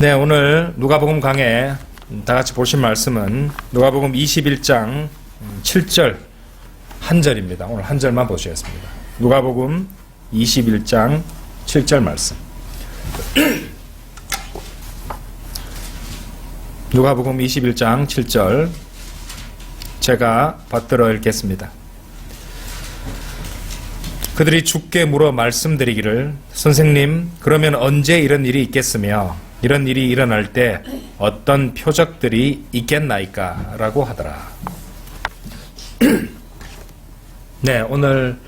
네, 오늘 누가복음 강해 다 같이 보실 말씀은 누가복음 21장 7절 한 절입니다. 오늘 한 절만 보시겠습니다. 누가복음 21장 7절 말씀. 누가복음 21장 7절 제가 받들어 읽겠습니다. 그들이 주께 물어 말씀드리기를 선생님, 그러면 언제 이런 일이 있겠으며 이런 일이 일어날 때 어떤 표적들이 있겠나이까? 라고 하더라. 네, 오늘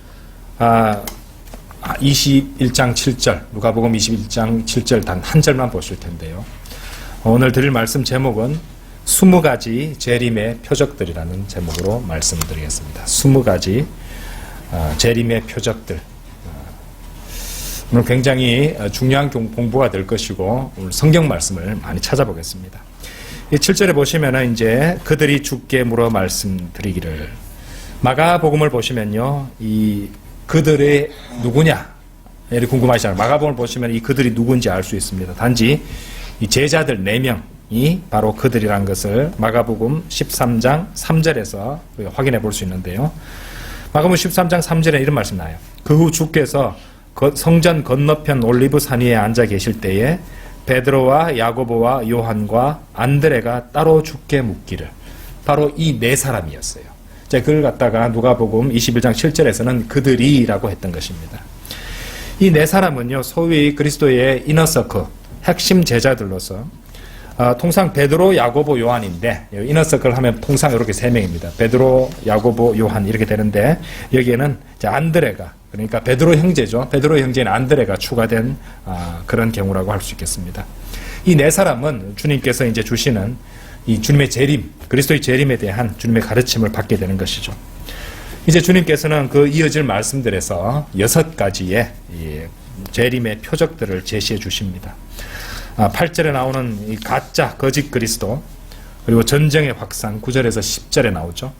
21장 7절, 누가복음 21장 7절 단 한 절만 보실 텐데요. 오늘 드릴 말씀 제목은 20가지 재림의 표적들이라는 제목으로 말씀드리겠습니다. 20가지 재림의 표적들. 오늘 굉장히 중요한 공부가 될 것이고 오늘 성경 말씀을 많이 찾아보겠습니다. 이 7절에 보시면은 이제 그들이 주께 물어 말씀드리기를, 마가복음을 보시면요, 이 그들의 누구냐 이렇게 궁금하시잖아요. 마가복음을 보시면 이 그들이 누군지 알 수 있습니다. 단지 이 제자들 4명이 바로 그들이란 것을 마가복음 13장 3절에서 확인해 볼 수 있는데요. 마가복음 13장 3절에 이런 말씀 나와요. 그 후 주께서 성전 건너편 올리브산 위에 앉아 계실 때에 베드로와 야고보와 요한과 안드레가 따로 주께 묻기를. 바로 이 4사람이었어요. 그걸 갖다가 누가복음 21장 7절에서는 그들이라고 했던 것입니다. 이 4사람은요, 소위 그리스도의 이너서클, 핵심 제자들로서 통상 베드로, 야고보, 요한인데 이너서클 하면 통상 이렇게 3명입니다. 베드로, 야고보, 요한 이렇게 되는데 여기에는 이제 안드레가, 그러니까 베드로 형제죠. 베드로 형제인 안드레가 추가된 그런 경우라고 할 수 있겠습니다. 이 4사람은 주님께서 이제 주시는 이 주님의 재림, 그리스도의 재림에 대한 주님의 가르침을 받게 되는 것이죠. 이제 주님께서는 그 이어질 말씀들에서 6가지의 재림의 표적들을 제시해 주십니다. 8절에 나오는 이 가짜 거짓 그리스도, 그리고 전쟁의 확산 9절에서 10절에 나오죠.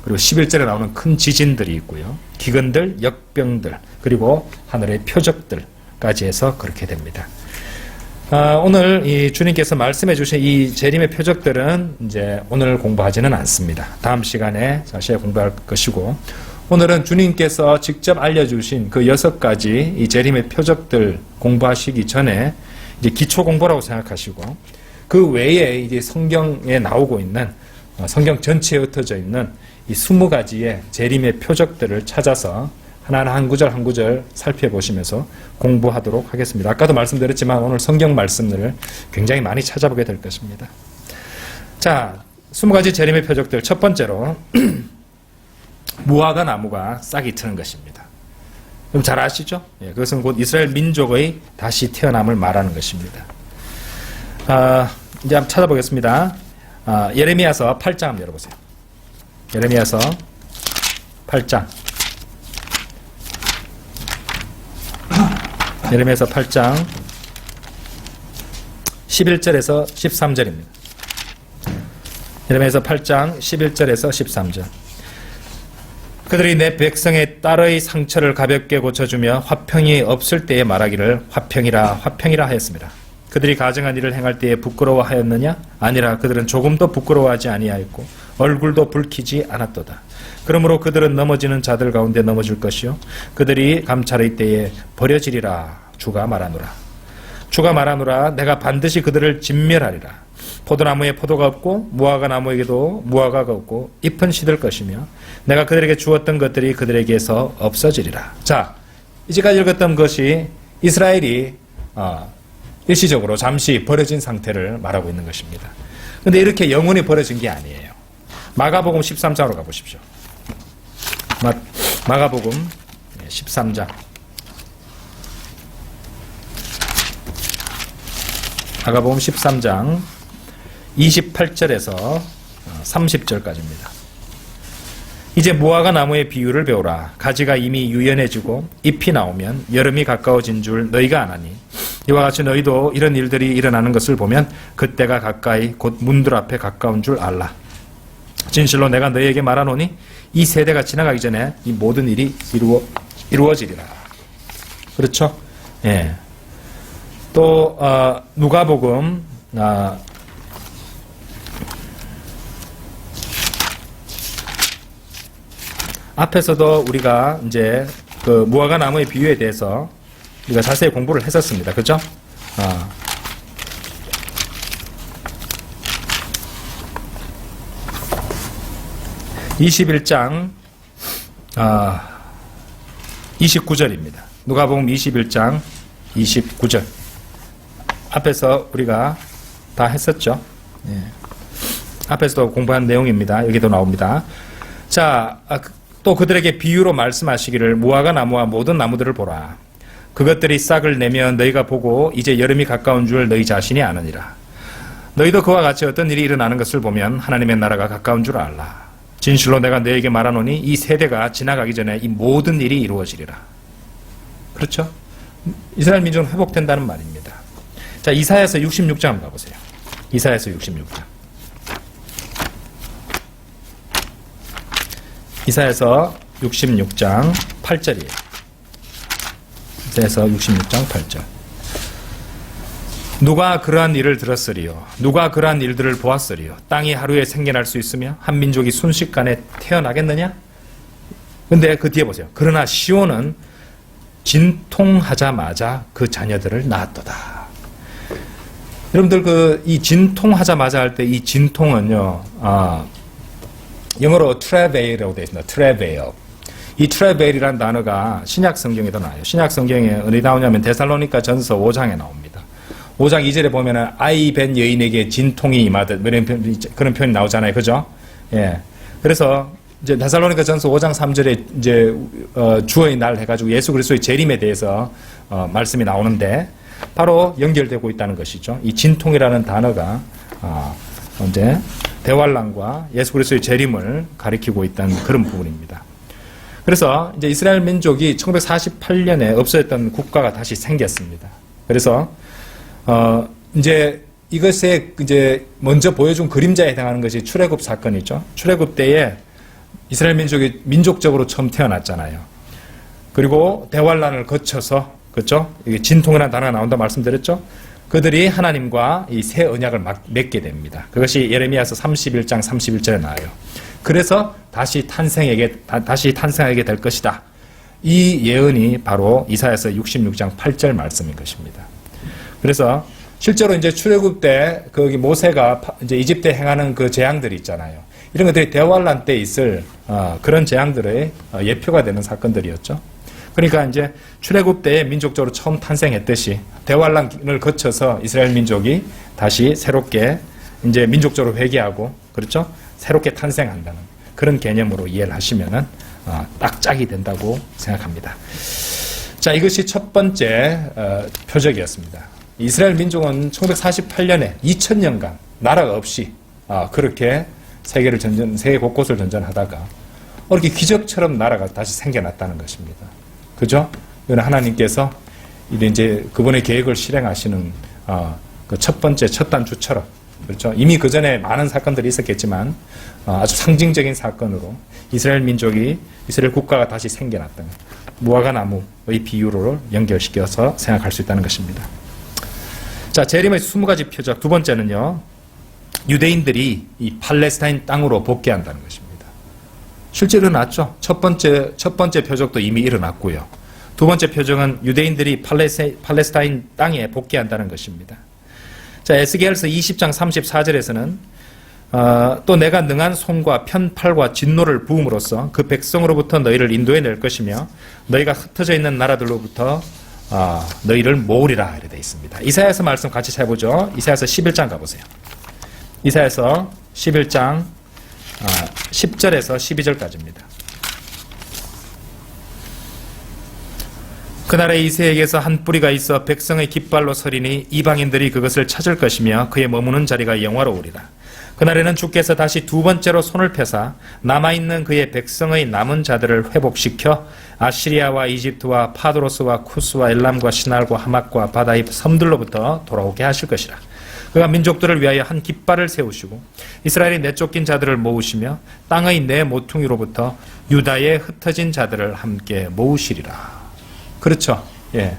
그리고 11절에 나오는 큰 지진들이 있고요. 기근들, 역병들, 그리고 하늘의 표적들까지 해서 그렇게 됩니다. 오늘 이 주님께서 말씀해 주신 이 재림의 표적들은 이제 오늘 공부하지는 않습니다. 다음 시간에 다시 공부할 것이고, 오늘은 주님께서 직접 알려주신 그 6가지 이 재림의 표적들 공부하시기 전에 이제 기초 공부라고 생각하시고, 그 외에 이제 성경에 나오고 있는, 성경 전체에 흩어져 있는 이 20가지의 재림의 표적들을 찾아서 하나하나 한 구절 한 구절 살펴보시면서 공부하도록 하겠습니다. 아까도 말씀드렸지만 오늘 성경 말씀들을 굉장히 많이 찾아보게 될 것입니다. 자, 20가지 재림의 표적들. 첫 번째로 무화과 나무가 싹이 트는 것입니다. 그럼 잘 아시죠? 그것은 곧 이스라엘 민족의 다시 태어남을 말하는 것입니다. 이제 한번 찾아보겠습니다. 예레미야서 8장 한번 열어보세요. 예레미야서 8장. 예레미야서 8장 11절에서 13절입니다. 예레미야서 8장 11절에서 13절. 그들이 내 백성의 딸의 상처를 가볍게 고쳐주며 화평이 없을 때에 말하기를 화평이라 화평이라 하였습니다. 그들이 가증한 일을 행할 때에 부끄러워하였느냐? 아니라 그들은 조금도 부끄러워하지 아니하였고 얼굴도 붉히지 않았도다. 그러므로 그들은 넘어지는 자들 가운데 넘어질 것이요 그들이 감찰의 때에 버려지리라. 주가 말하노라. 주가 말하노라. 내가 반드시 그들을 진멸하리라. 포도나무에 포도가 없고 무화과 나무에게도 무화과가 없고 잎은 시들 것이며 내가 그들에게 주었던 것들이 그들에게서 없어지리라. 자, 이제까지 읽었던 것이 이스라엘이 일시적으로 잠시 버려진 상태를 말하고 있는 것입니다. 그런데 이렇게 영원히 버려진 게 아니에요. 마가복음 13장으로 가보십시오. 마가복음 13장. 마가복음 13장 28절에서 30절까지입니다. 이제 무화과 나무의 비유를 배우라. 가지가 이미 유연해지고 잎이 나오면 여름이 가까워진 줄 너희가 아나니 이와 같이 너희도 이런 일들이 일어나는 것을 보면 그때가 가까이 곧 문들 앞에 가까운 줄 알라. 진실로 내가 너희에게 말하노니 이 세대가 지나가기 전에 이 모든 일이 이루어지리라. 그렇죠? 예. 또 누가복음 앞에서도 우리가 이제 그 무화과 나무의 비유에 대해서 우리가 자세히 공부를 했었습니다. 그죠? 21장 29절입니다. 누가복음 21장 29절. 앞에서 우리가 다 했었죠. 예. 앞에서도 공부한 내용입니다. 여기도 나옵니다. 자, 또 그들에게 비유로 말씀하시기를 무화과 나무와 모든 나무들을 보라. 그것들이 싹을 내면 너희가 보고 이제 여름이 가까운 줄 너희 자신이 아느니라. 너희도 그와 같이 어떤 일이 일어나는 것을 보면 하나님의 나라가 가까운 줄 알라. 진실로 내가 너에게 말하노니 이 세대가 지나가기 전에 이 모든 일이 이루어지리라. 그렇죠? 이스라엘 민족은 회복된다는 말입니다. 자, 이사야서 66장 한번 가보세요. 이사야서 66장. 이사야서 66장 8절이에요. 이사야서 66장 8절. 누가 그러한 일을 들었으리요? 누가 그러한 일들을 보았으리요? 땅이 하루에 생겨날 수 있으며 한 민족이 순식간에 태어나겠느냐? 근데 그 뒤에 보세요. 그러나 시온은 진통하자마자 그 자녀들을 낳았도다. 여러분들 이 진통하자마자 할 때 이 진통은요, 영어로 travail이라고 되어 있습니다. travail. 이 travail이라는 단어가 신약 성경에도 나와요. 신약 성경에 어디 나오냐면 데살로니가 전서 5장에 나옵니다. 5장 2절에 보면은 아이 뵌 여인에게 진통이 임하듯 그런 표현이 나오잖아요. 그죠? 예. 그래서 이제 데살로니가 전서 5장 3절에 이제 주어의 날 해가지고 예수 그리스도의 재림에 대해서 말씀이 나오는데 바로 연결되고 있다는 것이죠. 이 진통이라는 단어가 이제 대환란과 예수 그리스도의 재림을 가리키고 있다는 그런 부분입니다. 그래서 이제 이스라엘 민족이 1948년에 없어졌던 국가가 다시 생겼습니다. 그래서 이제 이것에 이제 먼저 보여준 그림자에 해당하는 것이 출애굽 사건이죠. 출애굽 때에 이스라엘 민족이 민족적으로 처음 태어났잖아요. 그리고 대환란을 거쳐서 그렇죠? 이게 진통이라는 단어가 나온다 말씀드렸죠. 그들이 하나님과 이 새 언약을 맺게 됩니다. 그것이 예레미야서 31장 31절에 나와요. 그래서 다시 탄생하게 될 것이다. 이 예언이 바로 이사야서 66장 8절 말씀인 것입니다. 그래서 실제로 이제 출애굽 때 거기 모세가 이제 이집트에 행하는 그 재앙들이 있잖아요. 이런 것들이 대환란 때 있을 그런 재앙들의 예표가 되는 사건들이었죠. 그러니까 이제 출애굽 때에 민족적으로 처음 탄생했듯이 대환란을 거쳐서 이스라엘 민족이 다시 새롭게 이제 민족적으로 회개하고 그렇죠? 새롭게 탄생한다는 그런 개념으로 이해를 하시면은 딱 짝이 된다고 생각합니다. 자, 이것이 첫 번째 표적이었습니다. 이스라엘 민족은 1948년에 2000년간 나라가 없이 그렇게 세계 곳곳을 전전하다가 이렇게 기적처럼 나라가 다시 생겨났다는 것입니다. 그죠? 이건 하나님께서 이제 그분의 계획을 실행하시는 그 첫 번째 첫 단추처럼 그렇죠? 이미 그 전에 많은 사건들이 있었겠지만 아주 상징적인 사건으로 이스라엘 민족이 이스라엘 국가가 다시 생겨났던 무화과 나무의 비유로 연결시켜서 생각할 수 있다는 것입니다. 자, 재림의 20가지 표적 두 번째는요. 유대인들이 이 팔레스타인 땅으로 복귀한다는 것입니다. 실제 일어났죠. 첫 번째 표적도 이미 일어났고요. 두 번째 표적은 유대인들이 팔레스타인 땅에 복귀한다는 것입니다. 자, 에스겔서 20장 34절에서는 또 내가 능한 손과 편팔과 진노를 부음으로써 그 백성으로부터 너희를 인도해 낼 것이며 너희가 흩어져 있는 나라들로부터 너희를 모으리라 이렇게 되어 있습니다. 이사야서 말씀 같이 해보죠. 이사야서 11장 가보세요. 이사야서 11장 10절에서 12절까지입니다. 그날에 이새에게서 한 뿌리가 있어 백성의 깃발로 서리니 이방인들이 그것을 찾을 것이며 그의 머무는 자리가 영화로우리라. 그날에는 주께서 다시 두 번째로 손을 펴사 남아있는 그의 백성의 남은 자들을 회복시켜 아시리아와 이집트와 파드로스와 쿠스와 엘람과 시날과 하맛과 바다의 섬들로부터 돌아오게 하실 것이라. 그가 민족들을 위하여 한 깃발을 세우시고 이스라엘이 내쫓긴 자들을 모으시며 땅의 네 모퉁이로부터 유다의 흩어진 자들을 함께 모으시리라. 그렇죠. 예.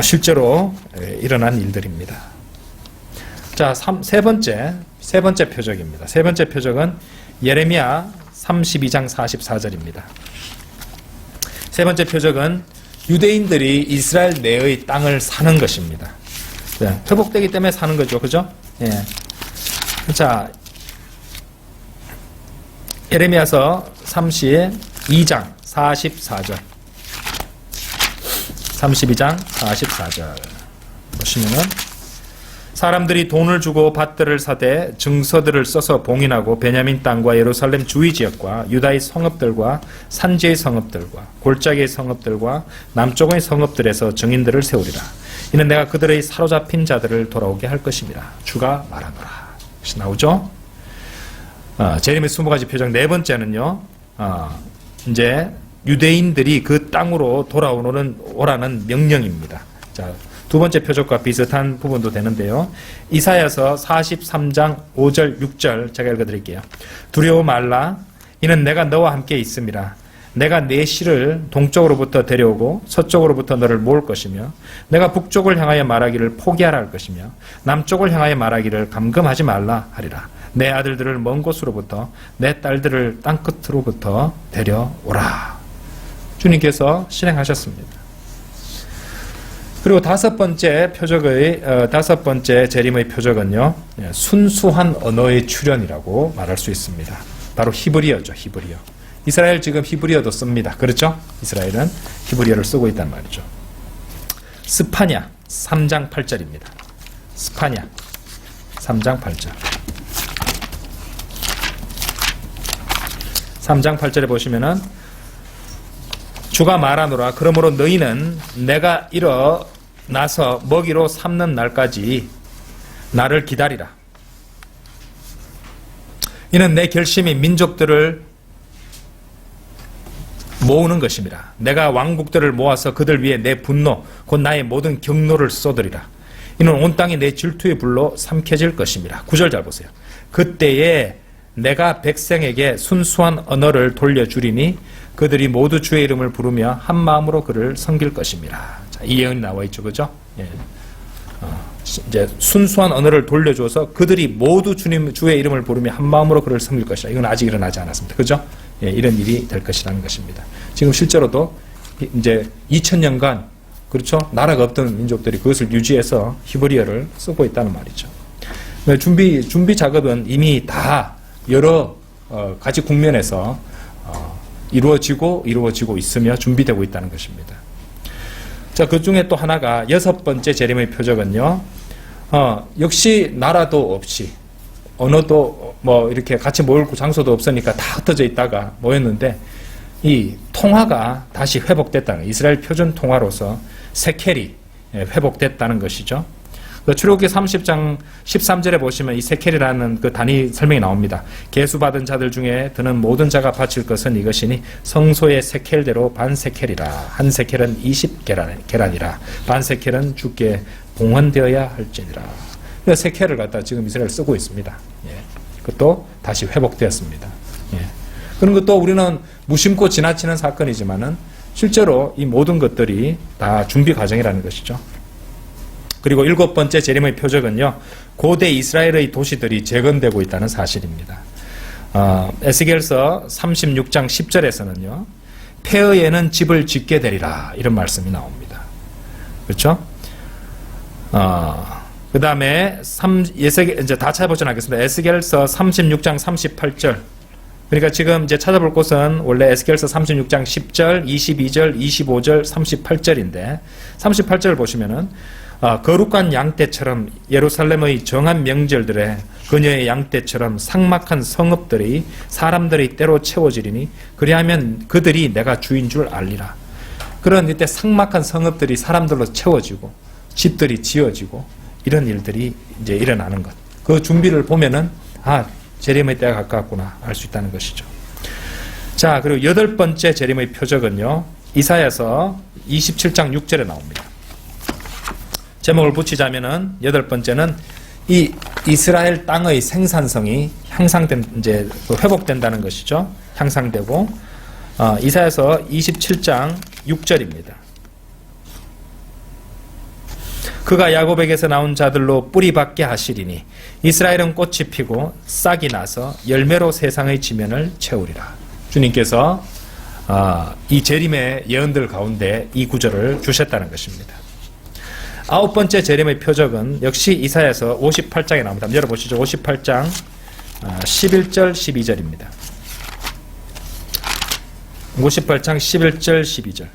실제로 일어난 일들입니다. 자, 세 번째 표적입니다. 세 번째 표적은 예레미야 32장 44절입니다. 세 번째 표적은 유대인들이 이스라엘 내의 땅을 사는 것입니다. 네, 회복되기 때문에 사는 거죠. 그죠? 예. 자, 예레미야서 32장 44절. 32장 44절. 보시면은 사람들이 돈을 주고 밭들을 사되 증서들을 써서 봉인하고 베냐민 땅과 예루살렘 주위 지역과 유다의 성읍들과 산지의 성읍들과 골짜기의 성읍들과 남쪽의 성읍들에서 증인들을 세우리라. 이는 내가 그들의 사로잡힌 자들을 돌아오게 할 것입니다. 주가 말하노라. 이것이 나오죠. 제레미야 20가지 표적 네 번째는요. 이제 유대인들이 그 땅으로 돌아오라는 명령입니다. 자, 두 번째 표적과 비슷한 부분도 되는데요. 이사야서 43장 5절 6절 제가 읽어드릴게요. 두려워 말라. 이는 내가 너와 함께 있음이라. 내가 네 실을 동쪽으로부터 데려오고 서쪽으로부터 너를 모을 것이며 내가 북쪽을 향하여 말하기를 포기하라 할 것이며 남쪽을 향하여 말하기를 감금하지 말라 하리라. 내 아들들을 먼 곳으로부터 내 딸들을 땅끝으로부터 데려오라. 주님께서 실행하셨습니다. 그리고 다섯 번째 재림의 표적은요, 순수한 언어의 출현이라고 말할 수 있습니다. 바로 히브리어죠, 히브리어. 이스라엘 지금 히브리어도 씁니다. 그렇죠? 이스라엘은 히브리어를 쓰고 있단 말이죠. 스파냐 3장 8절입니다. 스파냐 3장 8절. 3장 8절에 보시면은 주가 말하노라. 그러므로 너희는 내가 일어나서 먹이로 삼는 날까지 나를 기다리라. 이는 내 결심이 민족들을 모으는 것입니다. 내가 왕국들을 모아서 그들 위에 내 분노 곧 나의 모든 경노를 쏟으리라. 이는 온 땅이 내 질투의 불로 삼켜질 것입니다. 9절 잘 보세요. 그때에 내가 백성에게 순수한 언어를 돌려주리니 그들이 모두 주의 이름을 부르며 한 마음으로 그를 섬길 것입니다. 자, 이 예언이 나와 있죠, 그죠? 예. 이제 순수한 언어를 돌려줘서 그들이 모두 주의 이름을 부르며 한 마음으로 그를 섬길 것이다. 이건 아직 일어나지 않았습니다, 그죠? 예, 이런 일이 될 것이라는 것입니다. 지금 실제로도 이제 2000년간 그렇죠? 나라가 없던 민족들이 그것을 유지해서 히브리어를 쓰고 있다는 말이죠. 준비 작업은 이미 다 여러 가지 국면에서 이루어지고 있으며 준비되고 있다는 것입니다. 자, 그 중에 또 하나가 여섯 번째 재림의 표적은요, 역시 나라도 없이 언어도 뭐 이렇게 같이 모일 장소도 없으니까 다 흩어져 있다가 모였는데 이 통화가 다시 회복됐다는, 이스라엘 표준 통화로서 세켈이 회복됐다는 것이죠. 출애굽기 30장 13절에 보시면 이 세켈이라는 그 단위 설명이 나옵니다. 계수받은 자들 중에 드는 모든 자가 바칠 것은 이것이니 성소의 세켈대로 반 세켈이라. 한 세켈은 20계란이라. 반 세켈은 주께 봉헌되어야 할지니라. 세켈을 갖다 지금 이스라엘 쓰고 있습니다. 예. 그것도 다시 회복되었습니다. 예. 그런 것도 우리는 무심코 지나치는 사건이지만은 실제로 이 모든 것들이 다 준비 과정이라는 것이죠. 그리고 일곱 번째 재림의 표적은요, 고대 이스라엘의 도시들이 재건되고 있다는 사실입니다. 에스겔서 36장 10절에서는요, 폐허에는 집을 짓게 되리라, 이런 말씀이 나옵니다. 그렇죠? 그 다음에 이제 다 찾아보진 않겠습니다. 에스겔서 36장 38절. 그러니까 지금 이제 찾아볼 곳은 원래 에스겔서 36장 10절, 22절, 25절, 38절인데 38절을 보시면은 거룩한 양떼처럼 예루살렘의 정한 명절들에 그녀의 양떼처럼 삭막한 성읍들이 사람들의 때로 채워지리니 그리하면 그들이 내가 주인 줄 알리라. 그런 이때 삭막한 성읍들이 사람들로 채워지고 집들이 지어지고 이런 일들이 이제 일어나는 것. 그 준비를 보면은 재림의 때가 가까웠구나 알 수 있다는 것이죠. 자, 그리고 여덟 번째 재림의 표적은요, 이사야서 27장 6절에 나옵니다. 제목을 붙이자면은 여덟 번째는 이 이스라엘 땅의 생산성이 이제 회복된다는 것이죠. 향상되고, 이사야서 27장 6절입니다. 그가 야곱에게서 나온 자들로 뿌리박게 하시리니 이스라엘은 꽃이 피고 싹이 나서 열매로 세상의 지면을 채우리라. 주님께서 이 재림의 예언들 가운데 이 구절을 주셨다는 것입니다. 아홉 번째 재림의 표적은 역시 이사야서 58장에 나옵니다. 열어보시죠. 58장 11절 12절입니다. 58장 11절 12절.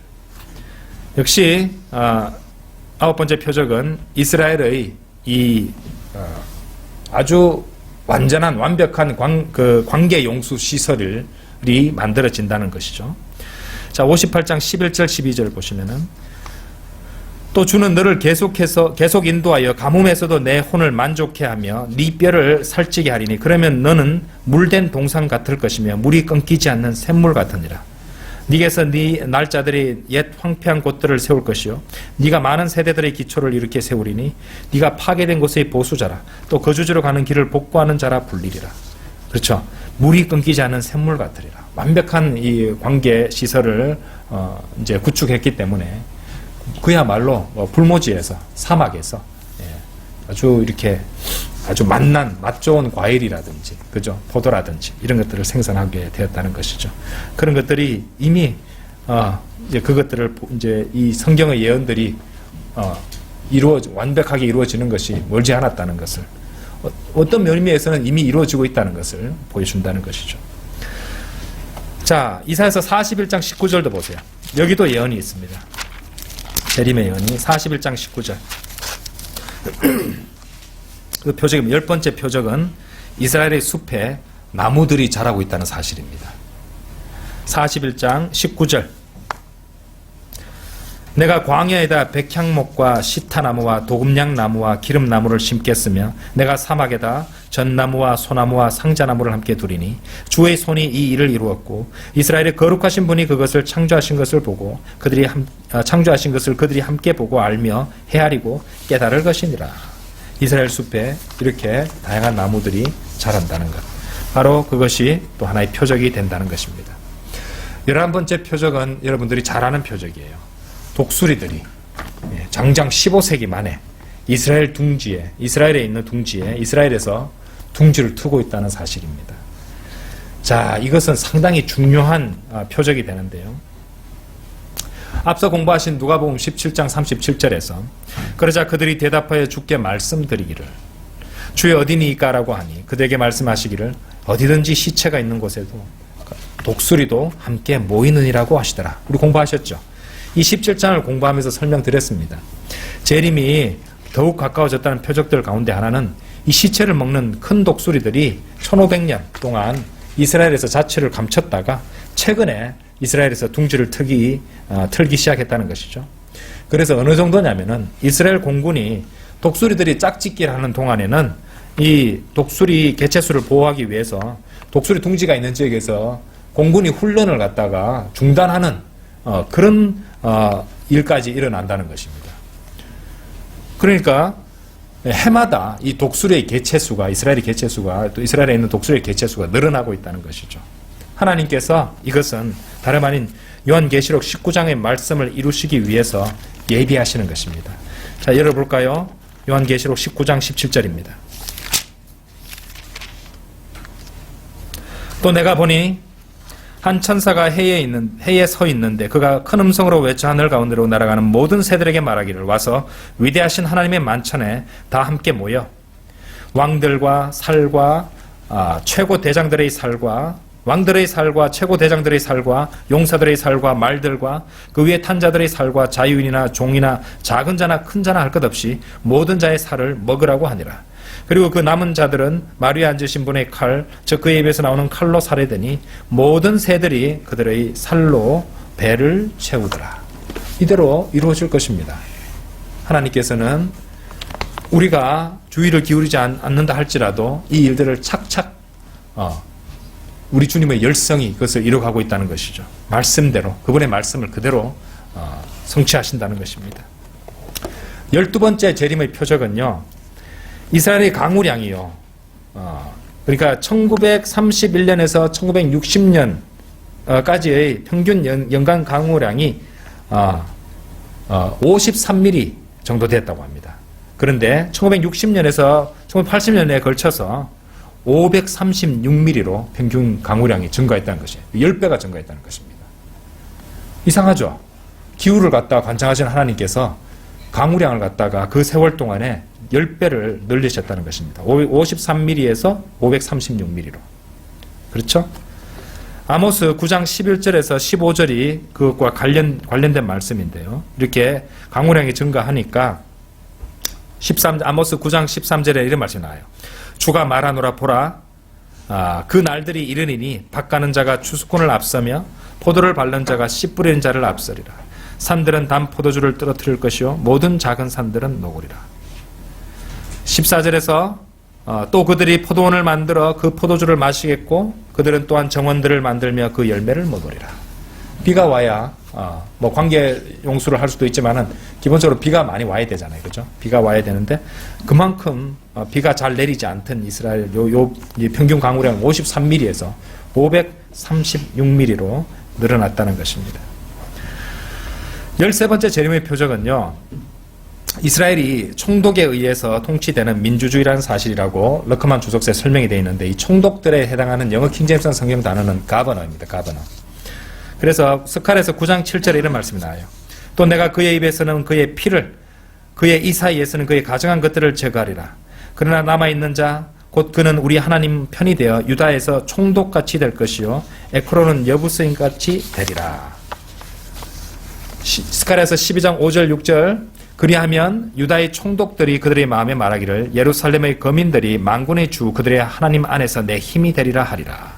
역시 아홉 번째 표적은 이스라엘의 이 아주 완전한 완벽한 관계 용수 시설이 만들어진다는 것이죠. 자, 58장 11절 12절 보시면은 또 주는 너를 계속 인도하여 가뭄에서도 내 혼을 만족해 하며 네 뼈를 살찌게 하리니 그러면 너는 물된 동산 같을 것이며 물이 끊기지 않는 샘물 같으니라. 네게서 네 날짜들이 옛 황폐한 곳들을 세울 것이요 네가 많은 세대들의 기초를 일으켜 세우리니 네가 파괴된 곳의 보수자라 또 거주지로 가는 길을 복구하는 자라 불리리라. 그렇죠. 물이 끊기지 않는 샘물 같으리라. 완벽한 이 관계 시설을 이제 구축했기 때문에 그야말로 불모지에서 사막에서 아주 이렇게 아주 맛 좋은 과일이라든지 그죠 포도라든지 이런 것들을 생산하게 되었다는 것이죠. 그런 것들이 이미 이제 그것들을 이제 이 성경의 예언들이 완벽하게 이루어지는 것이 멀지 않았다는 것을 어떤 의미에서는 이미 이루어지고 있다는 것을 보여준다는 것이죠. 자, 이사야서 41장 19절도 보세요. 여기도 예언이 있습니다. 재림의 예언이 41장 19절. 그 표적이 열 번째 표적은 이스라엘의 숲에 나무들이 자라고 있다는 사실입니다. 41장 19절. 내가 광야에다 백향목과 시타나무와 도금냥나무와 기름나무를 심겠으며 내가 사막에다 전나무와 소나무와 상자나무를 함께 두리니 주의 손이 이 일을 이루었고 이스라엘의 거룩하신 분이 그것을 창조하신 것을 보고 창조하신 것을 그들이 함께 보고 알며 헤아리고 깨달을 것이니라. 이스라엘 숲에 이렇게 다양한 나무들이 자란다는 것, 바로 그것이 또 하나의 표적이 된다는 것입니다. 11번째 표적은 여러분들이 잘 아는 표적이에요. 독수리들이 장장 15세기 만에 이스라엘에 있는 둥지에 이스라엘에서 둥지를 트고 있다는 사실입니다. 자, 이것은 상당히 중요한 표적이 되는데요. 앞서 공부하신 누가복음 17장 37절에서 그러자 그들이 대답하여 주께 말씀드리기를 주여 어디니까 라고 하니 그들에게 말씀하시기를 어디든지 시체가 있는 곳에도 독수리도 함께 모이느니라고 하시더라. 우리 공부하셨죠? 이 17장을 공부하면서 설명드렸습니다. 재림이 더욱 가까워졌다는 표적들 가운데 하나는 이 시체를 먹는 큰 독수리들이 1500년 동안 이스라엘에서 자취를 감췄다가 최근에 이스라엘에서 둥지를 틀기 시작했다는 것이죠. 그래서 어느 정도냐면은 이스라엘 공군이 독수리들이 짝짓기를 하는 동안에는 이 독수리 개체수를 보호하기 위해서 독수리 둥지가 있는 지역에서 공군이 훈련을 갖다가 중단하는 그런 일까지 일어난다는 것입니다. 그러니까 해마다 이 독수리의 개체수가 이스라엘의 개체수가 또 이스라엘에 있는 독수리의 개체수가 늘어나고 있다는 것이죠. 하나님께서 이것은 다름 아닌 요한계시록 19장의 말씀을 이루시기 위해서 예비하시는 것입니다. 자, 열어볼까요? 요한계시록 19장 17절입니다. 또 내가 보니 한 천사가 해에 서 있는데 그가 큰 음성으로 외쳐 하늘 가운데로 날아가는 모든 새들에게 말하기를 와서 위대하신 하나님의 만찬에 다 함께 모여 왕들과 살과 최고 대장들의 살과 왕들의 살과 최고 대장들의 살과 용사들의 살과 말들과 그 위에 탄 자들의 살과 자유인이나 종이나 작은 자나 큰 자나 할 것 없이 모든 자의 살을 먹으라고 하니라. 그리고 그 남은 자들은 말 위에 앉으신 분의 칼, 즉 그의 입에서 나오는 칼로 살해되니 모든 새들이 그들의 살로 배를 채우더라. 이대로 이루어질 것입니다. 하나님께서는 우리가 주의를 기울이지 않는다 할지라도 이 일들을 착착 우리 주님의 열성이 그것을 이루어가고 있다는 것이죠. 말씀대로 그분의 말씀을 그대로 성취하신다는 것입니다. 12번째 재림의 표적은요, 이스라엘의 강우량이요. 그러니까 1931년에서 1960년까지의 평균 연간 강우량이 53mm 정도 됐다고 합니다. 그런데 1960년에서 1980년에 걸쳐서 536mm로 평균 강우량이 증가했다는 것이에요. 10배가 증가했다는 것입니다. 이상하죠? 기후를 갖다가 관장하시는 하나님께서 강우량을 갖다가 그 세월 동안에 10배를 늘리셨다는 것입니다. 53mm에서 536mm로. 그렇죠? 아모스 9장 11절에서 15절이 그것과 관련된 말씀인데요. 이렇게 강우량이 증가하니까 아모스 9장 13절에 이런 말씀이 나와요. 주가 말하노라 보라. 그 날들이 이르니니 밭 가는 자가 추수꾼을 앞서며 포도를 밟는 자가 씨 뿌리는 자를 앞서리라. 산들은 단 포도주를 떨어뜨릴 것이요 모든 작은 산들은 녹으리라. 14절에서 또 그들이 포도원을 만들어 그 포도주를 마시겠고 그들은 또한 정원들을 만들며 그 열매를 먹으리라. 비가 와야 뭐 관계 용수를 할 수도 있지만은 기본적으로 비가 많이 와야 되잖아요, 그렇죠? 비가 와야 되는데 그만큼 비가 잘 내리지 않던 이스라엘 이 평균 강우량 53mm에서 536mm로 늘어났다는 것입니다. 13번째 재림의 표적은요, 이스라엘이 총독에 의해서 통치되는 민주주의라는 사실이라고 러커만 주석서에 설명이 되어 있는데, 이 총독들에 해당하는 영어 킹제임스 성경 단어는 가버너입니다. 가버너. 그래서 스칼에서 9장 7절에 이런 말씀이 나와요. 또 내가 그의 입에서는 그의 피를, 그의 이 사이에서는 그의 가정한 것들을 제거하리라. 그러나 남아있는 자 곧 그는 우리 하나님 편이 되어 유다에서 총독같이 될 것이요 에크론은 여부스인같이 되리라. 스칼에서 12장 5절 6절 그리하면 유다의 총독들이 그들의 마음에 말하기를 예루살렘의 거민들이 만군의 주 그들의 하나님 안에서 내 힘이 되리라 하리라.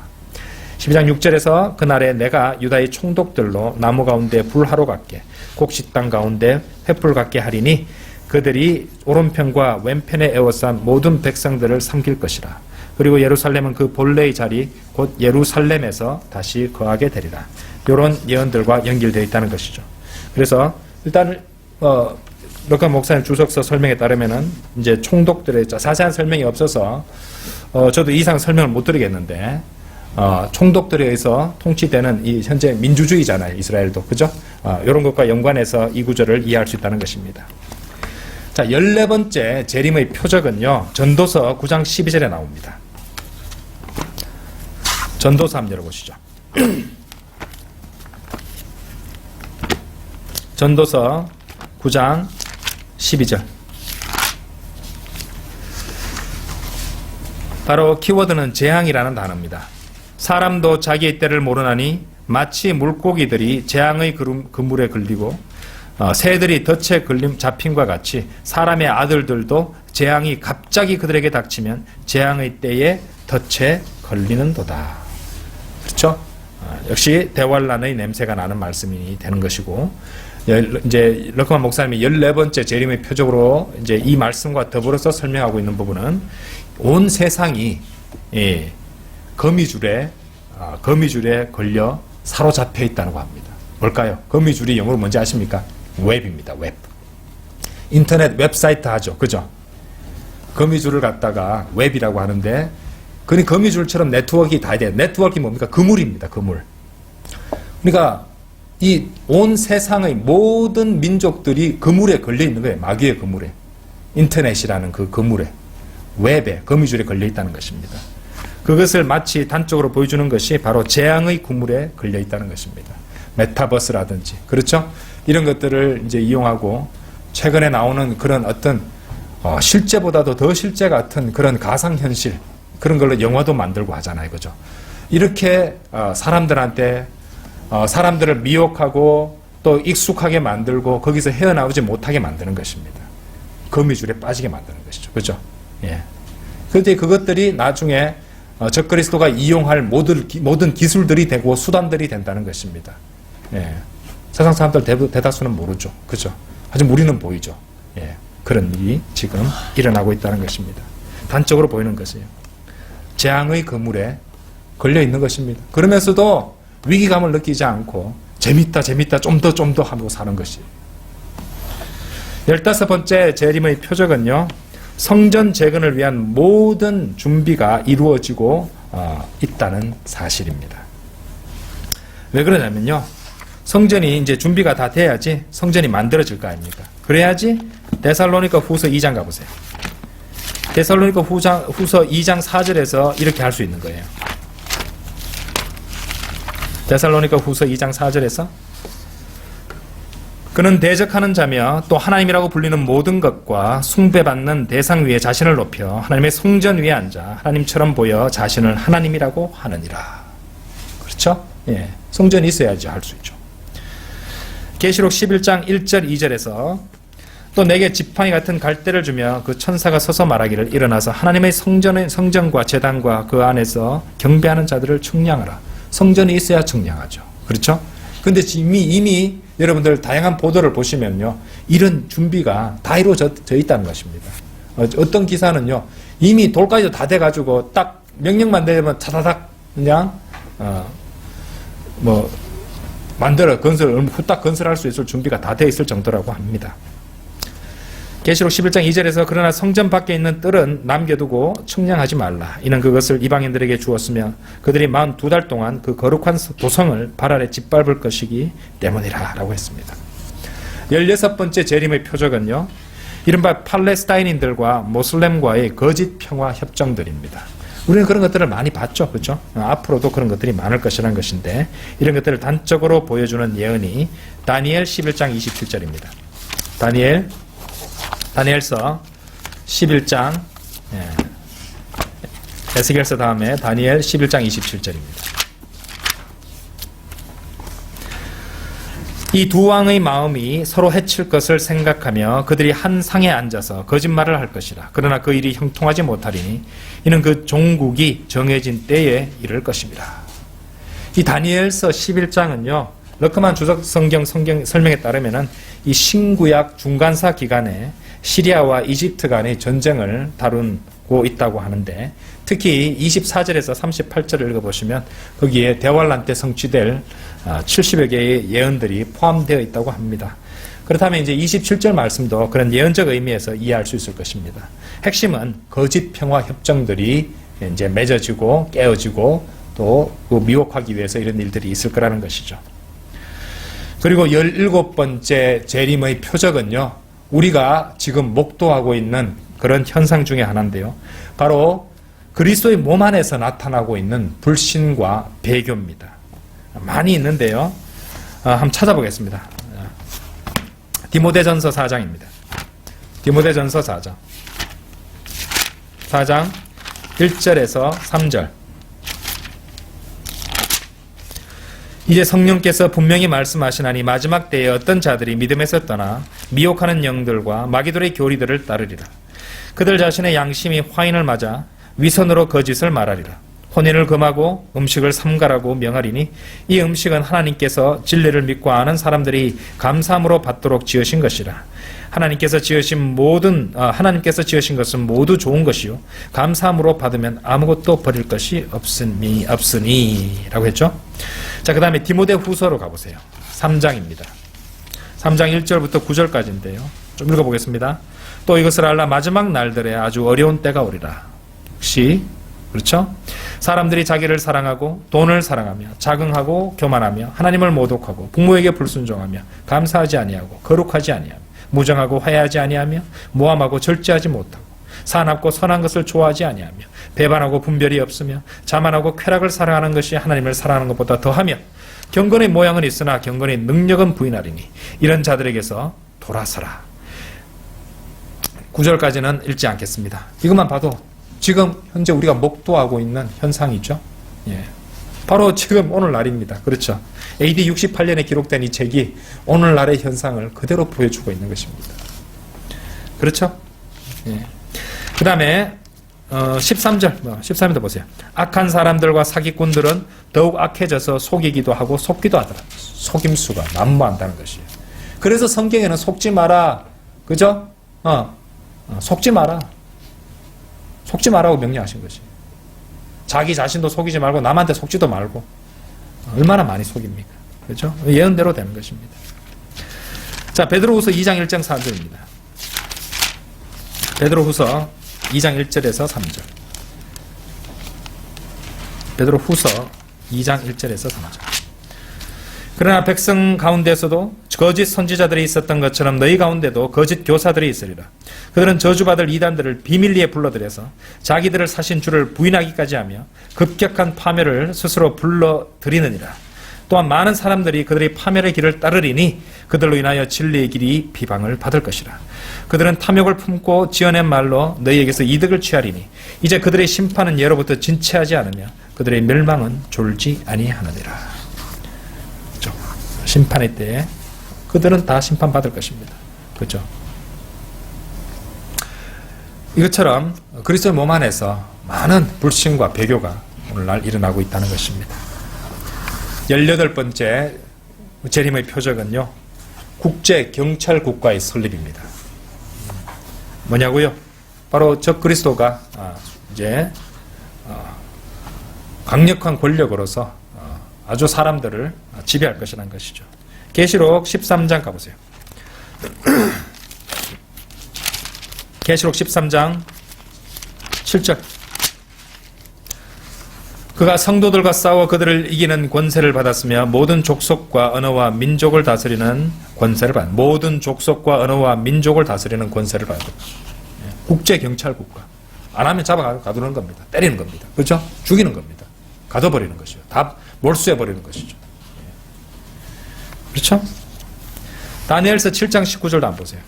12장 6절에서 그날에 내가 유다의 총독들로 나무 가운데 불하로 같게 곡식당 가운데 횃불 같게 하리니 그들이 오른편과 왼편에 에워싼 모든 백성들을 삼킬 것이라. 그리고 예루살렘은 그 본래의 자리 곧 예루살렘에서 다시 거하게 되리라. 이런 예언들과 연결되어 있다는 것이죠. 그래서 일단 럭커 목사님 주석서 설명에 따르면은 이제 총독들의 자세한 설명이 없어서 저도 이상 설명을 못 드리겠는데 총독들에 의해서 통치되는 이 현재 민주주의잖아요, 이스라엘도. 그죠? 이런 것과 연관해서 이 구절을 이해할 수 있다는 것입니다. 자, 14번째 재림의 표적은요, 전도서 9장 12절에 나옵니다. 전도서 한번 열어보시죠. 전도서 9장 12절. 바로 키워드는 재앙이라는 단어입니다. 사람도 자기의 때를 모르나니 마치 물고기들이 재앙의 그물에 걸리고 새들이 덫에 잡힘과 같이 사람의 아들들도 재앙이 갑자기 그들에게 닥치면 재앙의 때에 덫에 걸리는도다. 그렇죠? 역시 대환란의 냄새가 나는 말씀이 되는 것이고, 이제 럭커만 목사님이 14번째 재림의 표적으로 이제 이 말씀과 더불어서 설명하고 있는 부분은 온 세상이 거미줄에 걸려 사로잡혀 있다고 합니다. 뭘까요? 거미줄이 영어로 뭔지 아십니까? 웹입니다. 웹. 인터넷 웹사이트 하죠. 그죠? 거미줄을 갖다가 웹이라고 하는데, 그니 거미줄처럼 네트워크가 다 돼요. 네트워크가 뭡니까? 그물입니다. 그물. 그러니까 이 온 세상의 모든 민족들이 그물에 걸려 있는 거예요. 마귀의 그물에. 인터넷이라는 그 그물에, 웹에, 거미줄에 걸려 있다는 것입니다. 그것을 마치 단적으로 보여주는 것이 바로 재앙의 그물에 걸려 있다는 것입니다. 메타버스라든지, 그렇죠? 이런 것들을 이제 이용하고 최근에 나오는 그런 어떤 실제보다도 더 실제 같은 그런 가상현실, 그런 걸로 영화도 만들고 하잖아요. 그죠? 이렇게 사람들한테 사람들을 미혹하고 또 익숙하게 만들고 거기서 헤어나오지 못하게 만드는 것입니다. 거미줄에 빠지게 만드는 것이죠. 그죠? 예. 그런데 그것들이 나중에 적그리스도가 이용할 모든 기술들이 되고 수단들이 된다는 것입니다. 예. 세상 사람들 대다수는 모르죠. 그죠? 하지만 우리는 보이죠. 예. 그런 일이 지금 일어나고 있다는 것입니다. 단적으로 보이는 것이에요. 재앙의 그물에 걸려 있는 것입니다. 그러면서도 위기감을 느끼지 않고 재밌다 좀 더 하고 사는 것이에요. 15번째 재림의 표적은요, 성전 재건을 위한 모든 준비가 이루어지고 있다는 사실입니다. 왜 그러냐면요, 성전이 이제 준비가 다 돼야지 성전이 만들어질 거 아닙니까? 그래야지 데살로니가 후서 2장 가보세요. 데살로니가 후서 2장 4절에서 이렇게 할 수 있는 거예요. 데살로니가 후서 2장 4절에서 그는 대적하는 자며 또 하나님이라고 불리는 모든 것과 숭배받는 대상 위에 자신을 높여 하나님의 성전 위에 앉아 하나님처럼 보여 자신을 하나님이라고 하느니라. 그렇죠? 예, 성전이 있어야지 할 수 있죠. 계시록 11장 1절 2절에서 또 내게 지팡이 같은 갈대를 주며 그 천사가 서서 말하기를 일어나서 하나님의 성전과 제단과 그 안에서 경배하는 자들을 측량하라. 성전이 있어야 측량하죠. 그렇죠? 근데 이미 여러분들 다양한 보도를 보시면요, 이런 준비가 다 이루어져 있다는 것입니다. 어떤 기사는요, 이미 돌까지도 다 돼가지고 딱 명령만 내리면 차다닥 그냥 후딱 건설할 수 있을 준비가 다 돼 있을 정도라고 합니다. 계시록 11장 2절에서 그러나 성전 밖에 있는 뜰은 남겨두고 측량하지 말라. 이는 그것을 이방인들에게 주었으며 그들이 42달 동안 그 거룩한 도성을 발 아래 짓밟을 것이기 때문이라 라고 했습니다. 16번째 재림의 표적은요, 이른바 팔레스타인인들과 모슬렘과의 거짓 평화 협정들입니다. 우리는 그런 것들을 많이 봤죠. 그렇죠? 앞으로도 그런 것들이 많을 것이라는 것인데 이런 것들을 단적으로 보여주는 예언이 다니엘 11장 27절입니다. 다니엘서 11장, 에스겔서 다음에 다니엘 11장 27절입니다. 이 두 왕의 마음이 서로 해칠 것을 생각하며 그들이 한 상에 앉아서 거짓말을 할 것이라. 그러나 그 일이 형통하지 못하리니 이는 그 종국이 정해진 때에 이를 것입니다. 이 다니엘서 11장은요, 러크만 주석 성경 설명에 따르면은 이 신구약 중간사 기간에 시리아와 이집트 간의 전쟁을 다루고 있다고 하는데, 특히 24절에서 38절을 읽어보시면 거기에 대환란 때 성취될 70여 개의 예언들이 포함되어 있다고 합니다. 그렇다면 이제 27절 말씀도 그런 예언적 의미에서 이해할 수 있을 것입니다. 핵심은 거짓 평화 협정들이 이제 맺어지고 깨어지고 또 미혹하기 위해서 이런 일들이 있을 거라는 것이죠. 그리고 17번째 재림의 표적은요, 우리가 지금 목도하고 있는 그런 현상 중에 하나인데요, 바로 그리스도의 몸 안에서 나타나고 있는 불신과 배교입니다. 많이 있는데요, 한번 찾아보겠습니다. 디모데전서 4장입니다. 디모데전서 4장 1절에서 3절. 이제 성령께서 분명히 말씀하시나니 마지막 때에 어떤 자들이 믿음에서 떠나 미혹하는 영들과 마귀들의 교리들을 따르리라. 그들 자신의 양심이 화인을 맞아 위선으로 거짓을 말하리라. 혼인을 금하고 음식을 삼가라고 명하리니 이 음식은 하나님께서 진리를 믿고 아는 사람들이 감사함으로 받도록 지으신 것이라. 하나님께서 지으신 것은 모두 좋은 것이요 감사함으로 받으면 아무것도 버릴 것이 없으니 라고 했죠. 자, 그 다음에 디모데 후서로 가보세요. 3장입니다. 3장 1절부터 9절까지인데요. 좀 읽어보겠습니다. 또 이것을 알라. 마지막 날들에 아주 어려운 때가 오리라. 혹시 그렇죠? 사람들이 자기를 사랑하고 돈을 사랑하며 자긍하고 교만하며 하나님을 모독하고 부모에게 불순종하며 감사하지 아니하고 거룩하지 아니하며 무정하고 화해하지 아니하며 모함하고 절제하지 못하고 사납고 선한 것을 좋아하지 아니하며 배반하고 분별이 없으며 자만하고 쾌락을 사랑하는 것이 하나님을 사랑하는 것보다 더하며 경건의 모양은 있으나 경건의 능력은 부인하리니 이런 자들에게서 돌아서라. 9절까지는 읽지 않겠습니다. 이것만 봐도 지금 현재 우리가 목도하고 있는 현상이죠. 예. 바로 지금 오늘날입니다. 그렇죠. AD 68년에 기록된 이 책이 오늘날의 현상을 그대로 보여주고 있는 것입니다. 그렇죠? 예. 그 다음에 13절도 보세요. 악한 사람들과 사기꾼들은 더욱 악해져서 속이기도 하고 속기도 하더라. 속임수가 난무한다는 것이에요. 그래서 성경에는 속지 마라. 그죠? 속지 마라. 속지 말라고 명령하신 것이에요. 자기 자신도 속이지 말고 남한테 속지도 말고. 얼마나 많이 속입니까? 그렇죠? 예언대로 되는 것입니다. 자, 베드로후서 2장 1장 4절입니다. 베드로후서 2장 1절에서 3절. 베드로후서 2장 1절에서 3절. 그러나 백성 가운데서도 거짓 선지자들이 있었던 것처럼 너희 가운데도 거짓 교사들이 있으리라. 그들은 저주받을 이단들을 비밀리에 불러들여서 자기들을 사신 주를 부인하기까지 하며 급격한 파멸을 스스로 불러들이느니라. 또한 많은 사람들이 그들의 파멸의 길을 따르리니 그들로 인하여 진리의 길이 비방을 받을 것이라. 그들은 탐욕을 품고 지어낸 말로 너희에게서 이득을 취하리니 이제 그들의 심판은 예로부터 진치하지 않으며 그들의 멸망은 졸지 아니하느니라. 그렇죠? 심판의 때에 그들은 다 심판받을 것입니다. 그렇죠? 이것처럼 그리스도의 몸 안에서 많은 불신과 배교가 오늘날 일어나고 있다는 것입니다. 18번째 재림의 표적은요, 국제경찰국가의 설립입니다. 뭐냐고요? 바로 적그리스도가 이제 강력한 권력으로서 아주 사람들을 지배할 것이라는 것이죠. 계시록 13장 가보세요. 계시록 13장 7절. 그가 성도들과 싸워 그들을 이기는 권세를 받았으며 모든 족속과 언어와 민족을 다스리는 권세를 받았다. 모든 족속과 언어와 민족을 다스리는 권세를 받았다. 국제경찰국가. 안 하면 잡아 가두는 겁니다. 때리는 겁니다. 그렇죠? 죽이는 겁니다. 가둬버리는 것이죠. 다 몰수해버리는 것이죠. 그렇죠? 다니엘서 7장 19절도 안 보세요.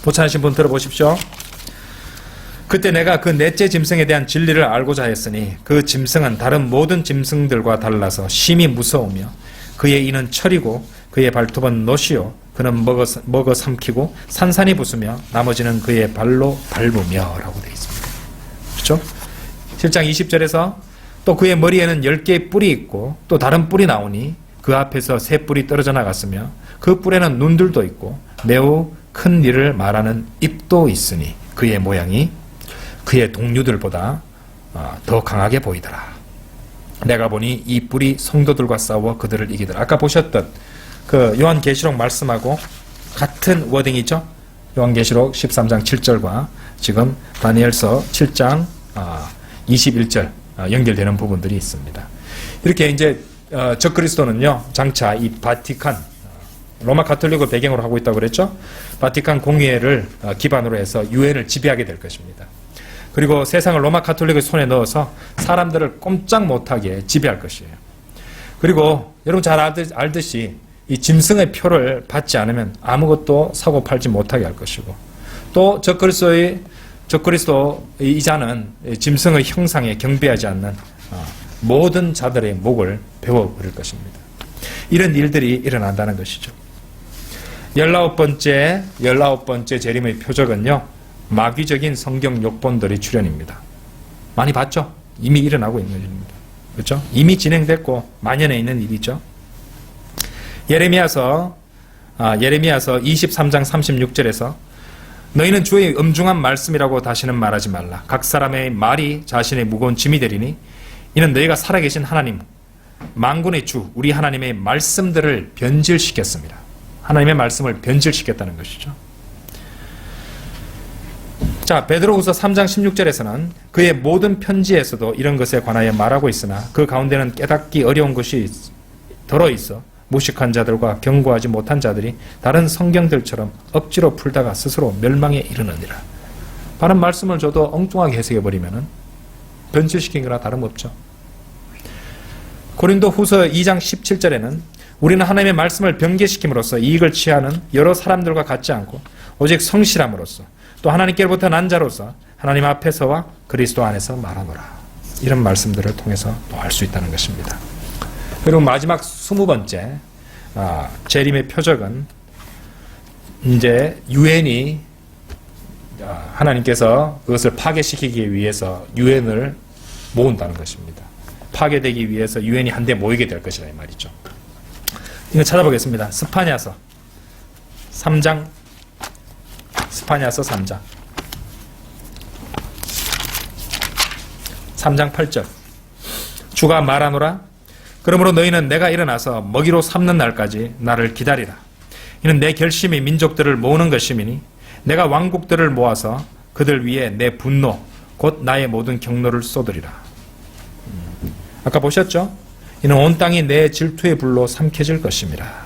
도착하신 분 들어보십시오. 그때 내가 그 넷째 짐승에 대한 진리를 알고자 했으니 그 짐승은 다른 모든 짐승들과 달라서 심히 무서우며 그의 이는 철이고 그의 발톱은 노시요 그는 먹어 삼키고 산산이 부수며 나머지는 그의 발로 밟으며 라고 되어 있습니다. 그렇죠? 7장 20절에서 또 그의 머리에는 10개의 뿔이 있고 또 다른 뿔이 나오니 그 앞에서 새 뿔이 떨어져 나갔으며 그 뿔에는 눈들도 있고 매우 큰 일을 말하는 입도 있으니 그의 모양이 그의 동료들보다 더 강하게 보이더라. 내가 보니 이 뿔이 성도들과 싸워 그들을 이기더라. 아까 보셨던 그 요한계시록 말씀하고 같은 워딩이죠. 요한계시록 13장 7절과 지금 다니엘서 7장 21절 연결되는 부분들이 있습니다. 이렇게 이제 적그리스도는요, 장차 이 바티칸, 로마 가톨릭을 배경으로 하고 있다고 그랬죠. 바티칸 공의회를 기반으로 해서 유엔을 지배하게 될 것입니다. 그리고 세상을 로마 가톨릭의 손에 넣어서 사람들을 꼼짝 못하게 지배할 것이에요. 그리고 여러분 잘 알듯이 이 짐승의 표를 받지 않으면 아무것도 사고 팔지 못하게 할 것이고, 또 적그리스도이자는 짐승의 형상에 경배하지 않는 모든 자들의 목을 베어버릴 것입니다. 이런 일들이 일어난다는 것이죠. 19번째 재림의 표적은요, 마귀적인 성경 역본들의 출현입니다. 많이 봤죠? 이미 일어나고 있는 일입니다. 그렇죠? 이미 진행됐고 만연해 있는 일이죠. 예레미야서 23장 36절에서 너희는 주의 엄중한 말씀이라고 다시는 말하지 말라. 각 사람의 말이 자신의 무거운 짐이 되리니 이는 너희가 살아계신 하나님 만군의 주 우리 하나님의 말씀들을 변질시켰습니다. 하나님의 말씀을 변질시켰다는 것이죠. 자, 베드로후서 3장 16절에서는 그의 모든 편지에서도 이런 것에 관하여 말하고 있으나 그 가운데는 깨닫기 어려운 것이 들어있어 무식한 자들과 경고하지 못한 자들이 다른 성경들처럼 억지로 풀다가 스스로 멸망에 이르느니라. 바른 말씀을 줘도 엉뚱하게 해석해버리면 변질시킨 거나 다름없죠. 고린도 후서 2장 17절에는 우리는 하나님의 말씀을 변개시킴으로써 이익을 취하는 여러 사람들과 같지 않고 오직 성실함으로써 또 하나님께로부터 난 자로서 하나님 앞에서와 그리스도 안에서 말하노라. 이런 말씀들을 통해서 또 알 수 있다는 것입니다. 그리고 마지막 20번째 재림의 표적은 이제 유엔이 하나님께서 그것을 파괴시키기 위해서 유엔을 모은다는 것입니다. 파괴되기 위해서 유엔이 한데 모이게 될 것이라 이 말이죠. 이거 찾아보겠습니다. 스파냐서 3장 3장 8절. 주가 말하노라. 그러므로 너희는 내가 일어나서 먹이로 삼는 날까지 나를 기다리라. 이는 내 결심이 민족들을 모으는 것이니 내가 왕국들을 모아서 그들 위에 내 분노 곧 나의 모든 경로를 쏟으리라. 아까 보셨죠? 이는 온 땅이 내 질투의 불로 삼켜질 것임이라.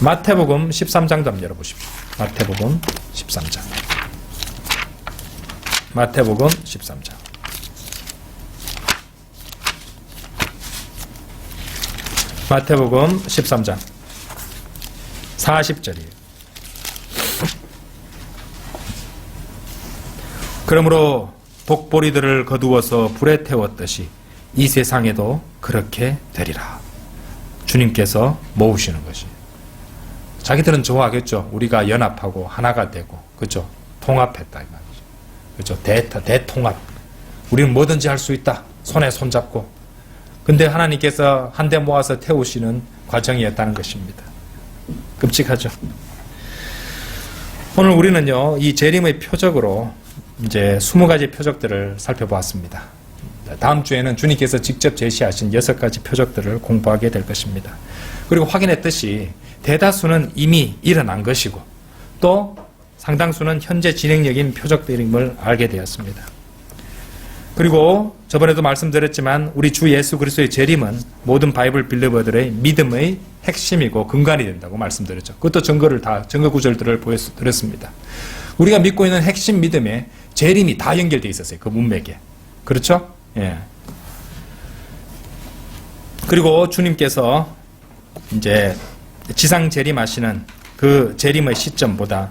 마태복음 13장도 한번 열어보십시오. 마태복음 13장. 마태복음 13장. 마태복음 13장 40절이에요. 그러므로 독보리들을 거두어서 불에 태웠듯이 이 세상에도 그렇게 되리라. 주님께서 모으시는 것이. 자기들은 좋아하겠죠. 우리가 연합하고 하나가 되고, 그렇죠? 통합했다 이 말이죠. 그렇죠? 대통합. 우리는 뭐든지 할 수 있다. 손에 손잡고. 근데 하나님께서 한데 모아서 태우시는 과정이었다는 것입니다. 끔찍하죠. 오늘 우리는요, 이 재림의 표적으로 이제 20가지 표적들을 살펴보았습니다. 다음 주에는 주님께서 직접 제시하신 6가지 표적들을 공부하게 될 것입니다. 그리고 확인했듯이 대다수는 이미 일어난 것이고 또 상당수는 현재 진행형인 표적들임을 알게 되었습니다. 그리고 저번에도 말씀드렸지만 우리 주 예수 그리스도의 재림은 모든 바이블 빌리버들의 믿음의 핵심이고 근간이 된다고 말씀드렸죠. 그것도 증거 구절들을 보여드렸습니다. 우리가 믿고 있는 핵심 믿음에 재림이 다 연결되어 있었어요. 그 문맥에. 그렇죠? 예. 그리고 주님께서 이제 지상 재림하시는 그 재림의 시점보다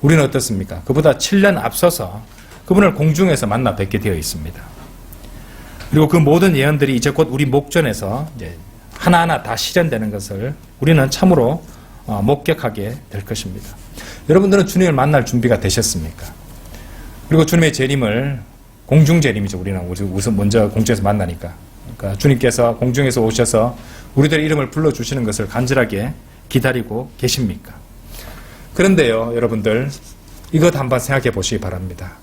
우리는 어떻습니까? 그보다 7년 앞서서 그분을 공중에서 만나 뵙게 되어 있습니다. 그리고 그 모든 예언들이 이제 곧 우리 목전에서 이제 하나하나 다 실현되는 것을 우리는 참으로 목격하게 될 것입니다. 여러분들은 주님을 만날 준비가 되셨습니까? 그리고 주님의 재림을 공중 재림이죠. 우리는 우선 먼저 공중에서 만나니까. 그러니까 주님께서 공중에서 오셔서 우리들의 이름을 불러주시는 것을 간절하게 기다리고 계십니까? 그런데요, 여러분들, 이것 한번 생각해 보시기 바랍니다.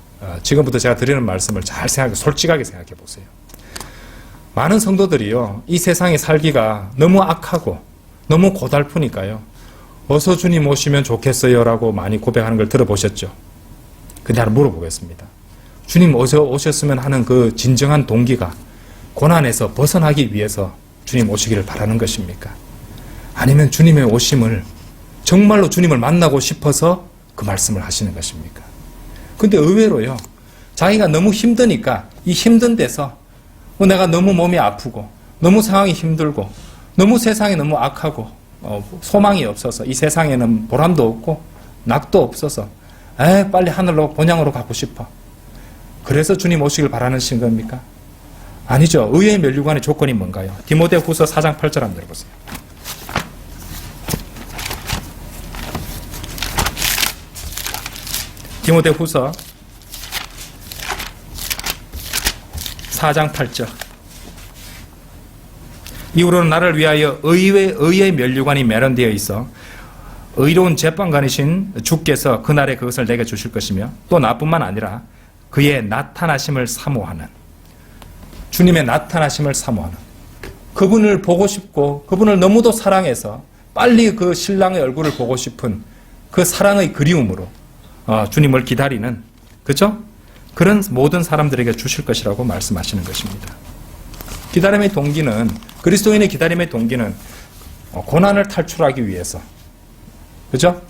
지금부터 제가 드리는 말씀을 잘 솔직하게 생각해 보세요. 많은 성도들이요, 이 세상에 살기가 너무 악하고 너무 고달프니까요, 어서 주님 오시면 좋겠어요 라고 많이 고백하는 걸 들어보셨죠? 근데 하나 물어보겠습니다. 주님 어서 오셨으면 하는 그 진정한 동기가 고난에서 벗어나기 위해서 주님 오시기를 바라는 것입니까? 아니면 주님의 오심을 정말로 주님을 만나고 싶어서 그 말씀을 하시는 것입니까? 근데 의외로요, 자기가 너무 힘드니까 이 힘든 데서 내가 너무 몸이 아프고 너무 상황이 힘들고 너무 세상이 너무 악하고 소망이 없어서 이 세상에는 보람도 없고 낙도 없어서 빨리 하늘로 본향으로 가고 싶어. 그래서 주님 오시길 바라는 겁니까? 아니죠. 의의 면류관의 조건이 뭔가요? 디모데후서 4장 8절 한번 들어보세요. 디모데후서 4장 8절. 이후로는 나를 위하여 의의 면류관이 매련되어 있어 의로운 재판관이신 주께서 그날에 그것을 내게 주실 것이며 또 나뿐만 아니라 그의 나타나심을 사모하는, 주님의 나타나심을 사모하는, 그분을 보고 싶고 그분을 너무도 사랑해서 빨리 그 신랑의 얼굴을 보고 싶은 그 사랑의 그리움으로 주님을 기다리는, 그렇죠? 그런 모든 사람들에게 주실 것이라고 말씀하시는 것입니다. 기다림의 동기는, 그리스도인의 기다림의 동기는 고난을 탈출하기 위해서, 그렇죠?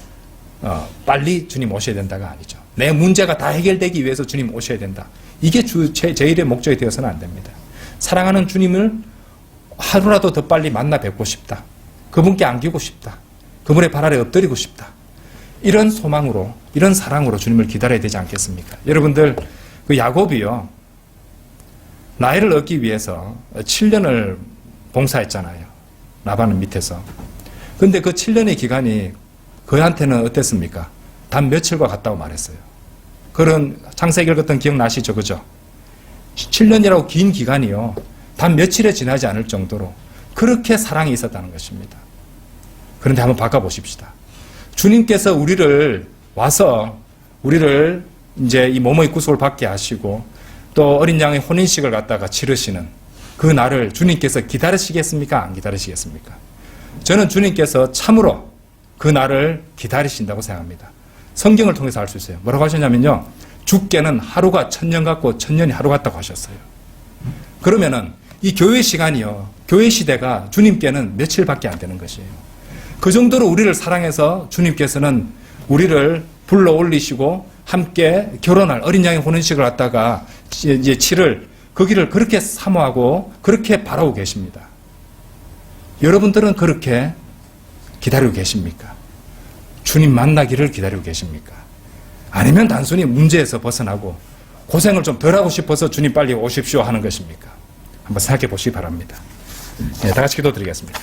빨리 주님 오셔야 된다가 아니죠. 내 문제가 다 해결되기 위해서 주님 오셔야 된다. 이게 제1의 목적이 되어서는 안 됩니다. 사랑하는 주님을 하루라도 더 빨리 만나 뵙고 싶다. 그분께 안기고 싶다. 그분의 발 아래 엎드리고 싶다. 이런 소망으로, 이런 사랑으로 주님을 기다려야 되지 않겠습니까? 여러분들, 그 야곱이요, 나이를 얻기 위해서 7년을 봉사했잖아요. 라반은 밑에서. 근데 그 7년의 기간이 그한테는 어땠습니까? 단 며칠과 같다고 말했어요. 그런 창세기 읽었던 기억나시죠? 그죠? 7년이라고 긴 기간이요, 단 며칠에 지나지 않을 정도로 그렇게 사랑이 있었다는 것입니다. 그런데 한번 바꿔보십시다. 주님께서 우리를 이제 이 몸의 구속을 받게 하시고 또 어린 양의 혼인식을 갖다가 치르시는 그 날을 주님께서 기다리시겠습니까? 안 기다리시겠습니까? 저는 주님께서 참으로 그 날을 기다리신다고 생각합니다. 성경을 통해서 알 수 있어요. 뭐라고 하셨냐면요, 주께는 하루가 천년 같고 천년이 하루 같다고 하셨어요. 그러면은 이 교회 시간이요, 교회 시대가 주님께는 며칠밖에 안 되는 것이에요. 그 정도로 우리를 사랑해서 주님께서는 우리를 불러 올리시고 함께 결혼할 어린 양의 혼인식을 갖다가 이제 치를 거기를 그렇게 사모하고 그렇게 바라고 계십니다. 여러분들은 그렇게 기다리고 계십니까? 주님 만나기를 기다리고 계십니까? 아니면 단순히 문제에서 벗어나고 고생을 좀 덜 하고 싶어서 주님 빨리 오십시오 하는 것입니까? 한번 생각해 보시기 바랍니다. 네, 다 같이 기도드리겠습니다.